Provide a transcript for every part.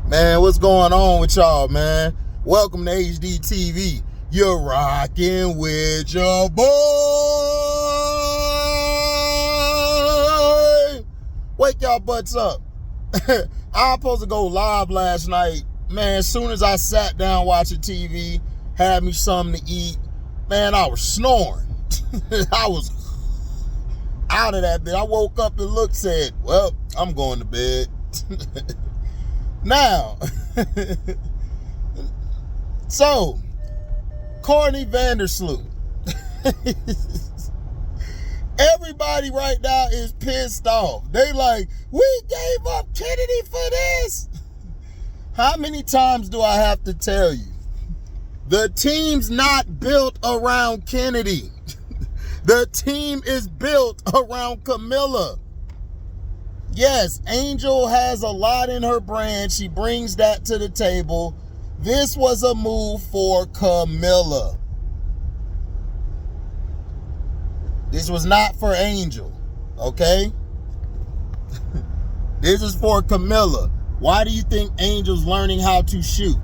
Man, what's going on with y'all, man? Welcome to HDiiTV. You're rocking with your boy. Wake y'all butts up. I was supposed to go live last night. Man, as soon as I sat down watching TV, had me something to eat, man, I was snoring. I was out of that bed. I woke up and looked, said, well, I'm going to bed. Now, so, Courtney Vandersloot. Everybody right now is pissed off. They like, we gave up Kennedy for this. How many times do I have to tell you? The team's not built around Kennedy. The team is built around Camilla. Yes, Angel has a lot in her brand. She brings that to the table. This was a move for Camilla. This was not for Angel, okay? This is for Camilla. Why do you think Angel's learning how to shoot?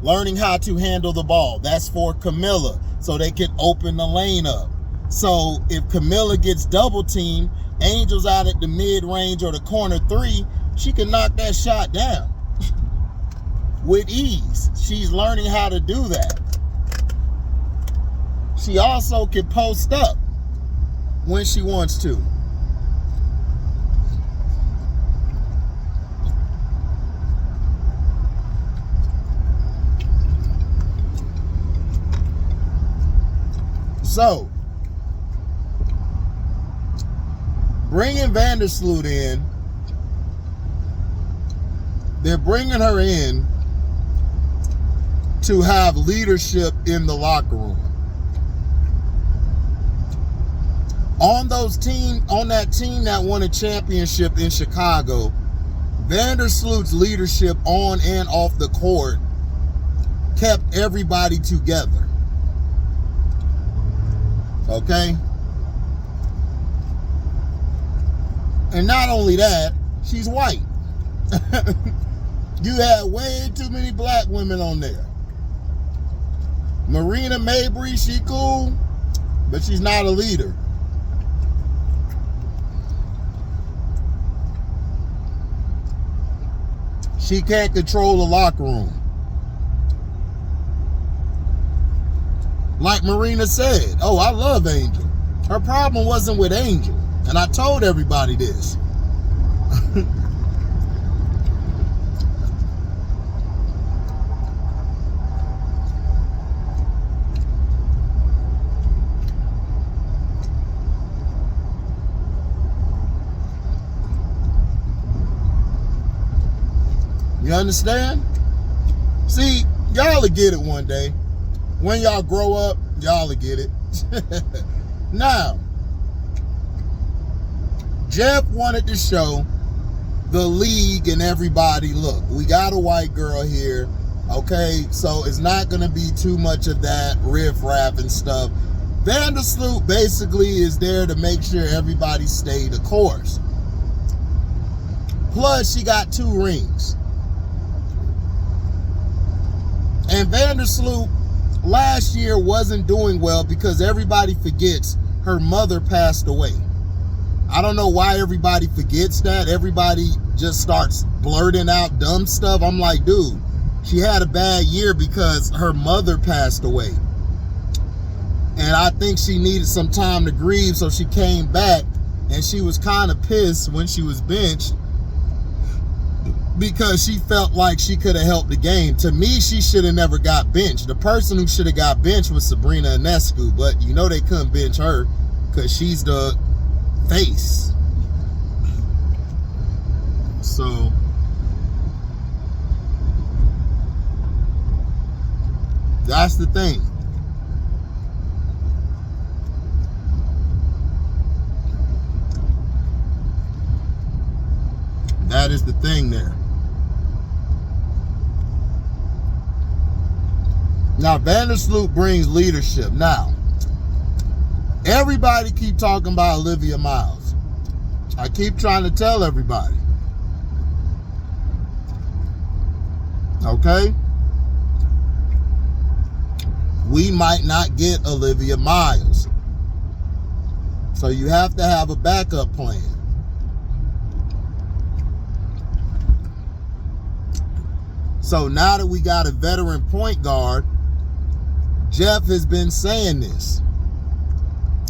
Learning how to handle the ball? That's for Camilla, so they can open the lane up. So if Camilla gets double teamed, Angel's out at the mid-range or the corner three, she can knock that shot down with ease. She's learning how to do that. She also can post up when she wants to. So, bringing Vandersloot in, they're bringing her in to have leadership in the locker room. On that team that won a championship in Chicago, Vandersloot's leadership on and off the court kept everybody together. Okay? And not only that, she's white. You had way too many black women on there. Marina Mabry, she cool, but she's not a leader. She can't control the locker room. Like Marina said, oh, I love Angel. Her problem wasn't with Angel. And I told everybody this. You understand? See, y'all will get it one day. When y'all grow up, y'all will get it. Now, Jeff wanted to show the league and everybody, look, we got a white girl here, okay? So it's not going to be too much of that riff-raff and stuff. Vandersloot basically is there to make sure everybody stay the course. Plus, she got 2 rings. And Vandersloot last year wasn't doing well because everybody forgets her mother passed away. I don't know why everybody forgets that. Everybody just starts blurting out dumb stuff. I'm like, dude, she had a bad year because her mother passed away. And I think she needed some time to grieve, so she came back, and she was kind of pissed when she was benched because she felt like she could have helped the game. To me, she should have never got benched. The person who should have got benched was Sabrina Ionescu, but you know they couldn't bench her because she's the face. So that's the thing. That is the thing there. Now, Vandersloot brings leadership. Now, everybody keep talking about Olivia Miles. I keep trying to tell everybody. Okay? We might not get Olivia Miles. So you have to have a backup plan. So now that we got a veteran point guard, Jeff has been saying this.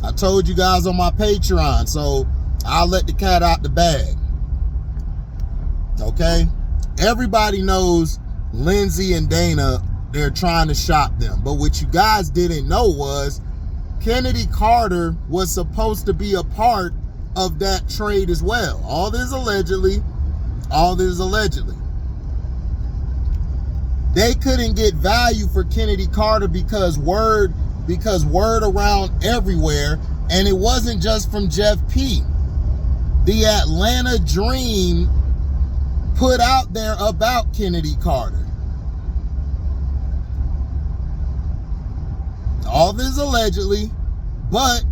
I told you guys on my Patreon, so I'll let the cat out the bag. Okay? Everybody knows Lindsay and Dana, they're trying to shop them. But what you guys didn't know was Kennedy Carter was supposed to be a part of that trade as well. All this allegedly. They couldn't get value for Kennedy Carter because word around everywhere, and it wasn't just from Jeff P. The Atlanta Dream put out there about Kennedy Carter. All this allegedly, but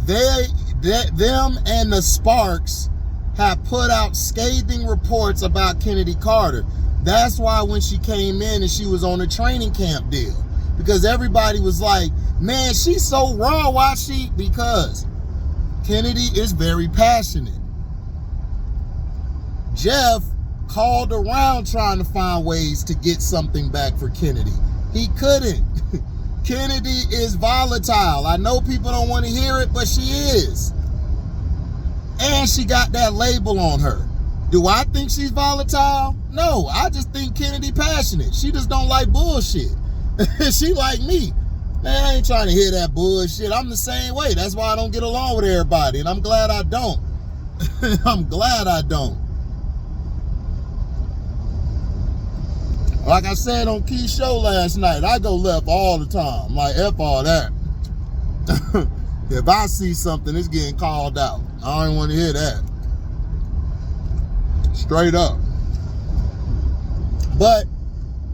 them and the Sparks have put out scathing reports about Kennedy Carter. That's why when she came in and she was on a training camp deal, because everybody was like, man, she's so raw. Why she? Because Kennedy is very passionate. Jeff called around trying to find ways to get something back for Kennedy. He couldn't. Kennedy is volatile. I know people don't want to hear it, but she is. And she got that label on her. Do I think she's volatile? No, I just think Kennedy passionate. She just don't like bullshit. She like me. Man, I ain't trying to hear that bullshit. I'm the same way. That's why I don't get along with everybody, and I'm glad I don't. I'm glad I don't. Like I said on Key's show last night, I go left all the time. Like, F all that. If I see something, it's getting called out. I don't want to hear that. Straight up. But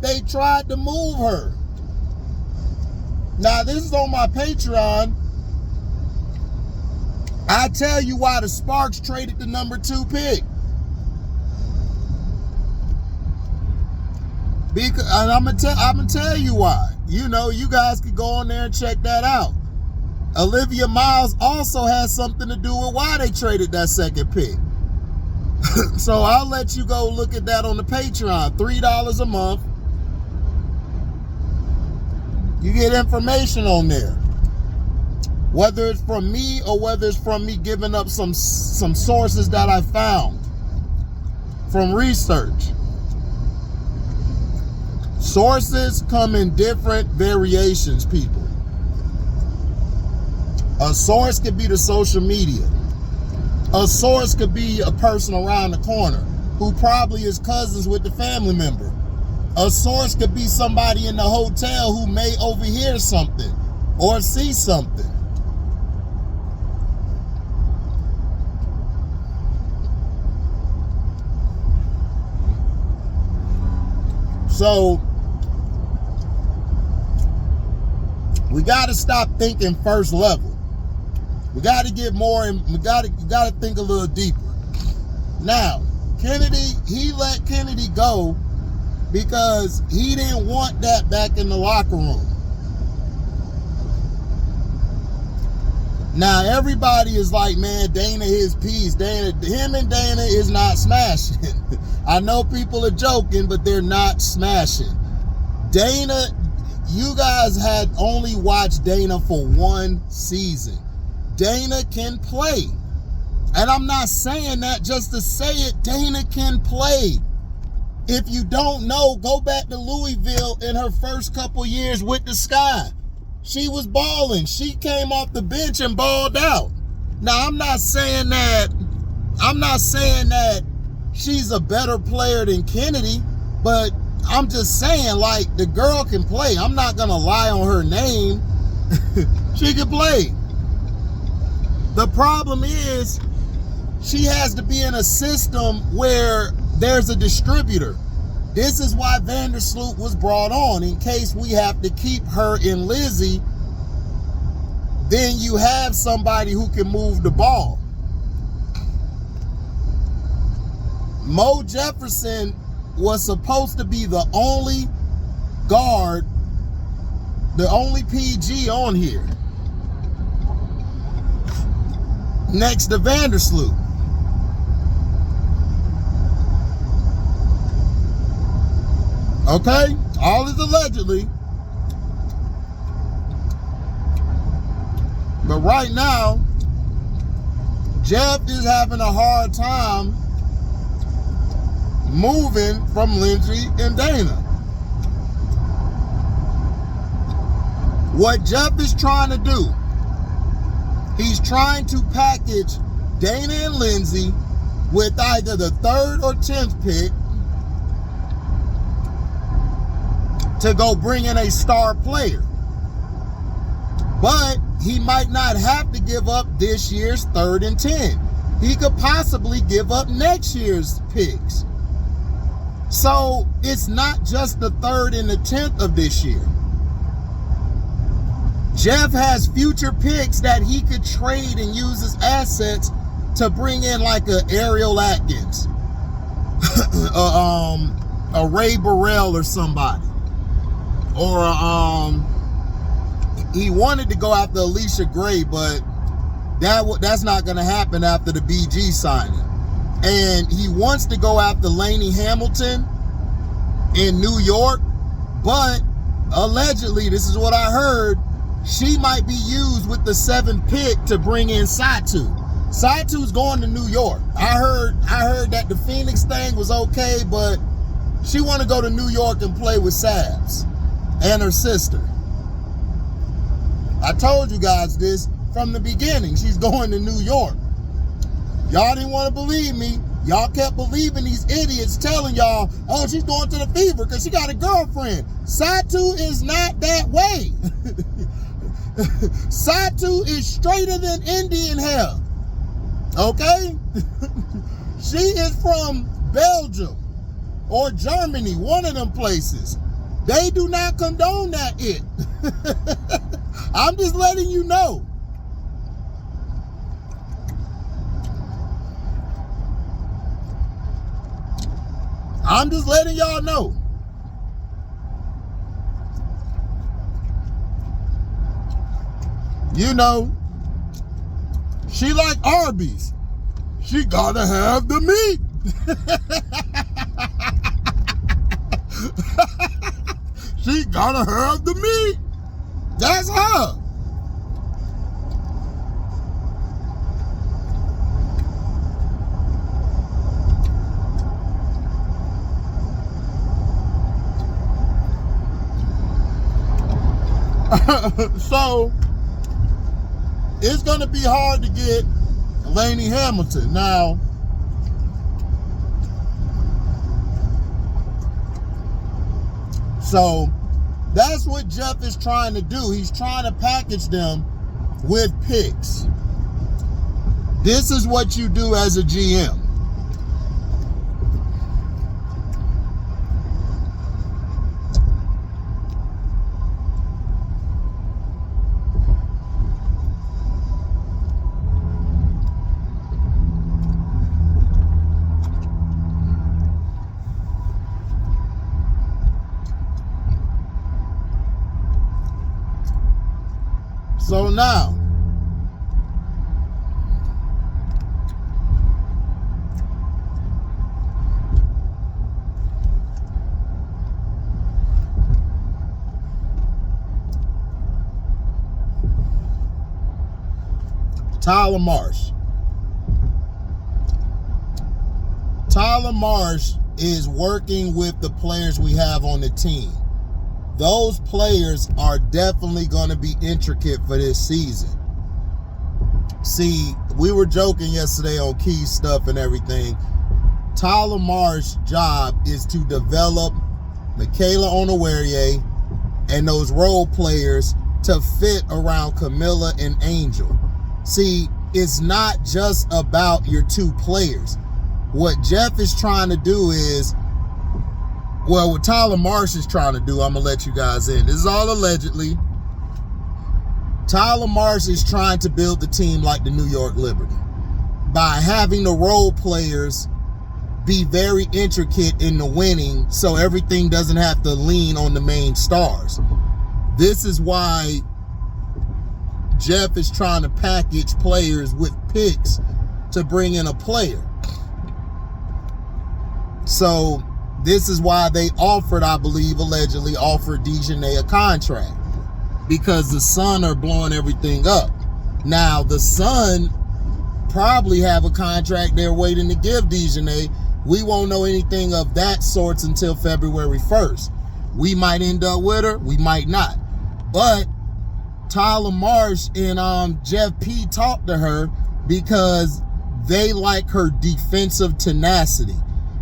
they tried to move her. Now, this is on my Patreon. I tell you why the Sparks traded the number 2 pick. Because, and I'm gonna tell you why. You know, you guys could go on there and check that out. Olivia Miles also has something to do with why they traded that 2nd pick. So I'll let you go look at that on the Patreon. $3 a month. You get information on there. Whether it's from me or whether it's from me giving up some sources that I found from research. Sources come in different variations, people. A source could be the social media. A source could be a person around the corner who probably is cousins with the family member. A source could be somebody in the hotel who may overhear something or see something. So we got to stop thinking first level. We got to get more, and you got to think a little deeper. Now, Kennedy, he let Kennedy go because he didn't want that back in the locker room. Now, everybody is like, man, Dana his piece. Him and Dana is not smashing. I know people are joking, but they're not smashing. Dana, you guys had only watched Dana for 1 season. Dana can play. And I'm not saying that just to say it. Dana can play. If you don't know, go back to Louisville in her first couple years with the Sky. She was balling. She came off the bench and balled out. Now, I'm not saying that she's a better player than Kennedy, but I'm just saying, like, the girl can play. I'm not going to lie on her name. She can play. The problem is she has to be in a system where there's a distributor. This is why Vandersloot was brought on, in case we have to keep her and Lizzie. Then you have somebody who can move the ball. Mo Jefferson was supposed to be the only guard, the only PG on here, next to Vandersloot. Okay, all is allegedly. But right now, Jeff is having a hard time moving from Lindsay and Dana. What Jeff is trying to do, he's trying to package Dana and Lindsay with either the 3rd or 10th pick to go bring in a star player. But he might not have to give up this year's 3rd and 10. He could possibly give up next year's picks. So it's not just the 3rd and the 10th of this year. Jeff has future picks that he could trade and use as assets to bring in like a Ariel Atkins, a Ray Burrell or somebody. Or he wanted to go after Alicia Gray, but that's not going to happen after the BG signing. And he wants to go after Lainey Hamilton in New York, but allegedly, this is what I heard, she might be used with the 7th pick to bring in Satu. Satu's going to New York. I heard that the Phoenix thing was okay, but she want to go to New York and play with Sabs and her sister. I told you guys this from the beginning. She's going to New York. Y'all didn't want to believe me. Y'all kept believing these idiots telling y'all, oh, she's going to the Fever because she got a girlfriend. Satu is not that way. Satu is straighter than Indian hair. Okay? She is from Belgium or Germany, one of them places. They do not condone that it. I'm just letting you know. I'm just letting y'all know. You know, she like Arby's. She gotta have the meat. She gotta have the meat. That's her. So it's going to be hard to get Lainey Hamilton. Now, so that's what Jeff is trying to do. He's trying to package them with picks. This is what you do as a GM. So now, Tyler Marsh. Tyler Marsh is working with the players we have on the team. Those players are definitely going to be intricate for this season. See, we were joking yesterday on key stuff and everything. Tyler Marsh's job is to develop Michaela Onowarie and those role players to fit around Camilla and Angel. See, it's not just about your two players. What Jeff is trying to do is, well, what Tyler Marsh is trying to do, I'm going to let you guys in. This is all allegedly. Tyler Marsh is trying to build the team like the New York Liberty by having the role players be very intricate in the winning so everything doesn't have to lean on the main stars. This is why Jeff is trying to package players with picks to bring in a player. So this is why they offered, I believe, allegedly offered DeJounte a contract, because the Sun are blowing everything up. Now, the Sun probably have a contract they're waiting to give DeJounte. We won't know anything of that sorts until February 1st. We might end up with her, we might not. But Tyler Marsh and Jeff P talked to her because they like her defensive tenacity.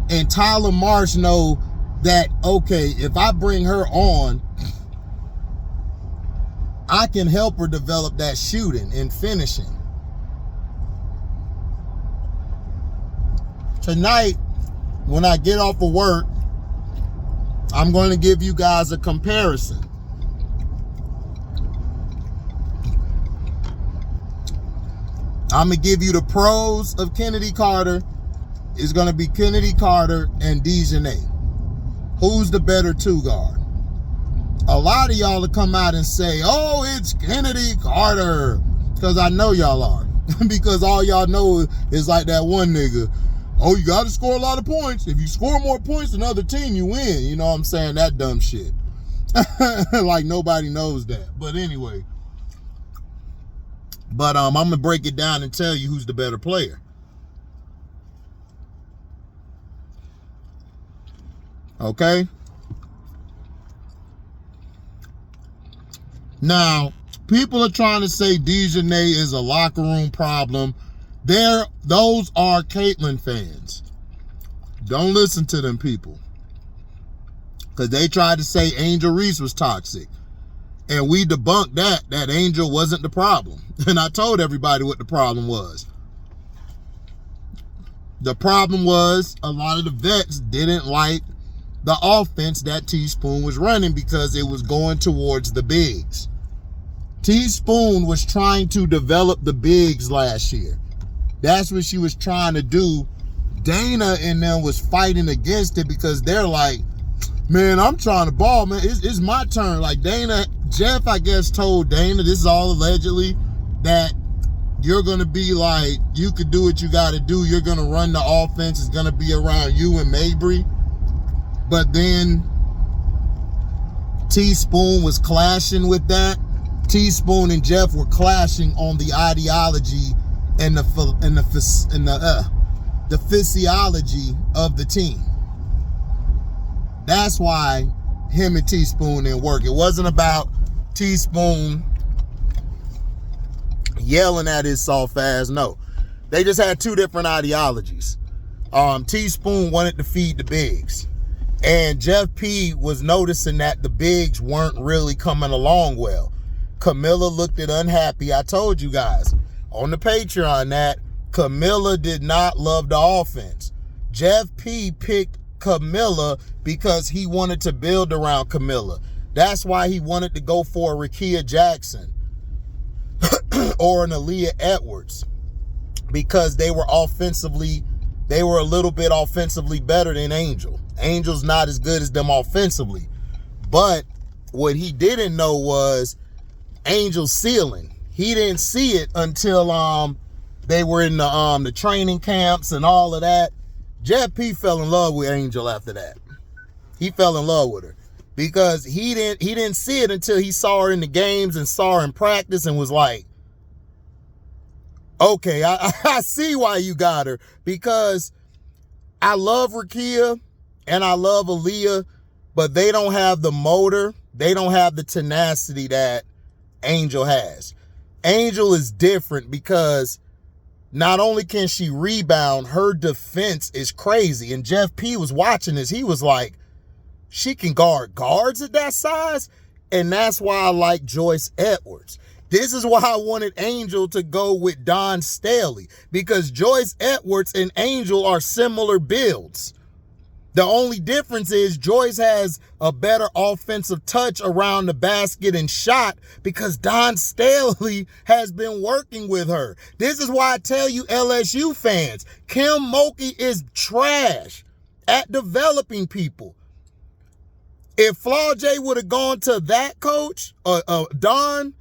And Tyler Marsh know that, okay, if I bring her on, I can help her develop that shooting and finishing. Tonight, when I get off of work, I'm going to give you guys a comparison. I'm going to give you the pros of Kennedy Carter. It's going to be Kennedy Carter and DeJounte. Who's the better two guard? A lot of y'all will come out and say, oh, it's Kennedy Carter. Because I know y'all are. Because all y'all know is like that one nigga. Oh, you got to score a lot of points. If you score more points than the other team, you win. You know what I'm saying? That dumb shit. Like nobody knows that. But anyway. But I'm going to break it down and tell you who's the better player. Okay? Now, people are trying to say DeJounte is a locker room problem. Those are Caitlyn fans. Don't listen to them people. Because they tried to say Angel Reese was toxic. And we debunked that Angel wasn't the problem. And I told everybody what the problem was. The problem was a lot of the vets didn't like the offense that Teaspoon was running because it was going towards the bigs. Teaspoon was trying to develop the bigs last year. That's what she was trying to do. Dana and them was fighting against it because they're like, man, I'm trying to ball, man. It's my turn. Like Jeff, I guess, told Dana, this is all allegedly, that you're going to be like, you could do what you got to do. You're going to run the offense. It's going to be around you and Mabry. But then Teaspoon was clashing with that. Teaspoon and Jeff were clashing on the ideology and the physiology of the team. That's why him and Teaspoon didn't work. It wasn't about Teaspoon yelling at his soft ass. No. They just had two different ideologies. Teaspoon wanted to feed the bigs. And Jeff P was noticing that the bigs weren't really coming along well. Camilla looked at unhappy. I told you guys on the Patreon that Camilla did not love the offense. Jeff P picked Camilla because he wanted to build around Camilla. That's why he wanted to go for a Rakia Jackson or an Aaliyah Edwards, because they were a little bit offensively better than Angel. Angel's not as good as them offensively. But what he didn't know was Angel's ceiling. He didn't see it until they were in the training camps and all of that. Jeff P fell in love with Angel after that. He fell in love with her because he didn't see it until he saw her in the games and saw her in practice and was like, okay, I see why you got her, because I love Rakia and I love Aaliyah, but they don't have the motor. They don't have the tenacity that Angel has. Angel is different because not only can she rebound, her defense is crazy. And Jeff P was watching this. He was like, she can guard guards at that size. And that's why I like Joyce Edwards. This is why I wanted Angel to go with Don Staley, because Joyce Edwards and Angel are similar builds. The only difference is Joyce has a better offensive touch around the basket and shot because Don Staley has been working with her. This is why I tell you LSU fans, Kim Mulkey is trash at developing people. If Flaw J would have gone to that coach, Don,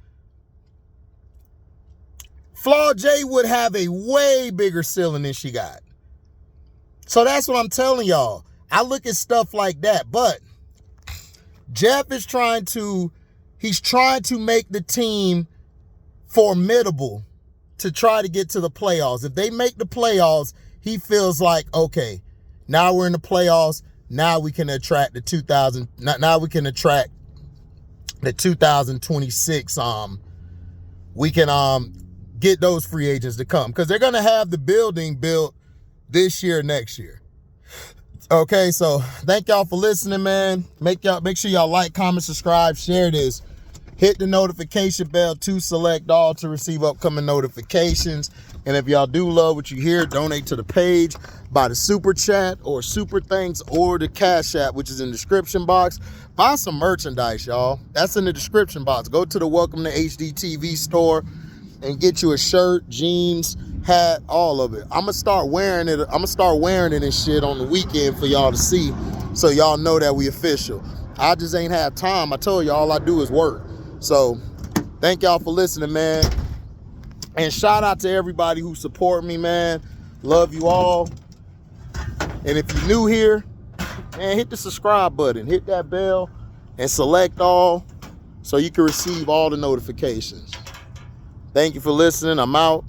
Flaw J would have a way bigger ceiling than she got. So that's what I'm telling y'all. I look at stuff like that, but Jeff is trying to make the team formidable to try to get to the playoffs. If they make the playoffs, he feels like, okay, now we're in the playoffs. Now we can attract the 2026. We can get those free agents to come because they're gonna have the building built this year, next year. Okay, so thank y'all for listening, man. Make sure y'all like, comment, subscribe, share this. Hit the notification bell to select all to receive upcoming notifications. And if y'all do love what you hear, donate to the page by the super chat or super thanks or the Cash App, which is in the description box. Buy some merchandise, y'all. That's in the description box. Go to the Welcome to HDiiTV store and get you a shirt, jeans, hat, all of it. I'm gonna start wearing it and shit on the weekend for y'all to see, so y'all know that we official. I just ain't have time. I told you all I do is work. So thank y'all for listening, man. And shout out to everybody who support me, man. Love you all. And if you're new here, man, hit the subscribe button, hit that bell, and select all so you can receive all the notifications. Thank you for listening. I'm out.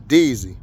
Deezy.